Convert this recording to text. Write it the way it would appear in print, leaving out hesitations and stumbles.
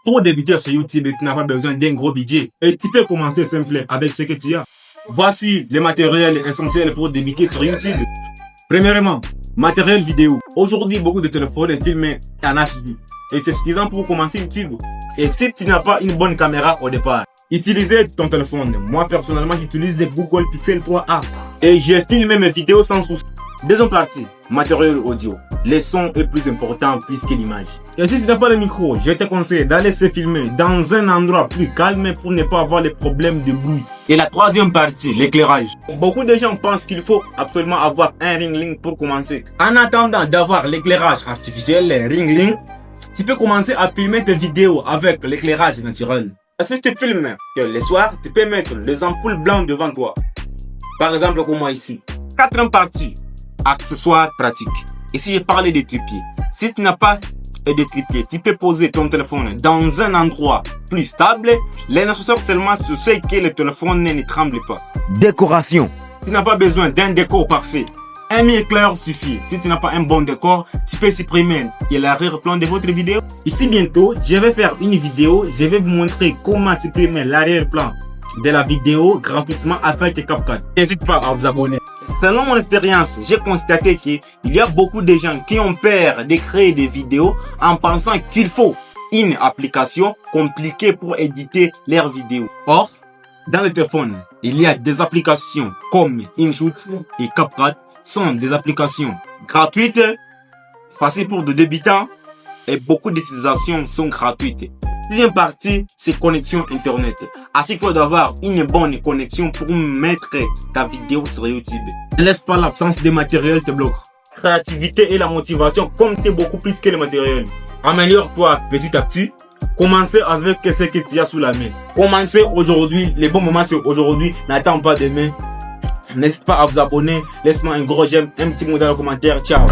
Pour débuter sur YouTube, tu n'as pas besoin d'un gros budget et tu peux commencer simple avec ce que tu as. Voici les matériels essentiels pour débuter sur YouTube. Premièrement, matériel vidéo. Aujourd'hui, beaucoup de téléphones filment en HD et c'est suffisant pour commencer YouTube. Et si tu n'as pas une bonne caméra au départ, utilisez ton téléphone. Moi personnellement, j'utilise Google Pixel 3a et j'ai filmé mes vidéos sans souci. Deuxième partie, matériel audio. Le son est plus important plus que l'image. Et si tu n'as pas le micro, je te conseille d'aller se filmer dans un endroit plus calme pour ne pas avoir les problèmes de bruit. Et la troisième partie, l'éclairage. Beaucoup de gens pensent qu'il faut absolument avoir un ring light pour commencer. En attendant d'avoir l'éclairage artificiel, le ring light, tu peux commencer à filmer tes vidéos avec l'éclairage naturel. Si tu filmes que le soir, tu peux mettre les ampoules blanches devant toi. Par exemple, comme moi ici. Quatrième partie, accessoires pratiques. Ici, j'ai parlé des trépieds. Si tu n'as pas de trépied, tu peux poser ton téléphone dans un endroit plus stable. Les nécessaires seulement sur ce que le téléphone ne tremble pas. Décoration. Tu n'as pas besoin d'un décor parfait. Un éclair suffit. Si tu n'as pas un bon décor, tu peux supprimer l'arrière-plan de votre vidéo. Ici, bientôt, je vais faire une vidéo. Je vais vous montrer comment supprimer l'arrière-plan de la vidéo gratuitement avec CapCut. N'hésite pas à vous abonner. Selon mon expérience, j'ai constaté qu'il y a beaucoup de gens qui ont peur de créer des vidéos en pensant qu'il faut une application compliquée pour éditer leurs vidéos. Or, dans le téléphone, il y a des applications comme InShoot et CapCut sont des applications gratuites, faciles pour des débutants et beaucoup d'utilisations sont gratuites. Deuxième partie, c'est connexion internet. Ainsi qu'il faut avoir une bonne connexion pour mettre ta vidéo sur YouTube. Ne laisse pas l'absence de matériel te bloquer. Créativité et la motivation comptent beaucoup plus que le matériel. Améliore-toi petit à petit. Commencez avec ce que tu as sous la main. Commencez aujourd'hui. Le bon moment c'est aujourd'hui. N'attends pas demain. N'hésite pas à vous abonner. Laisse-moi un gros j'aime, un petit mot dans le commentaire. Ciao.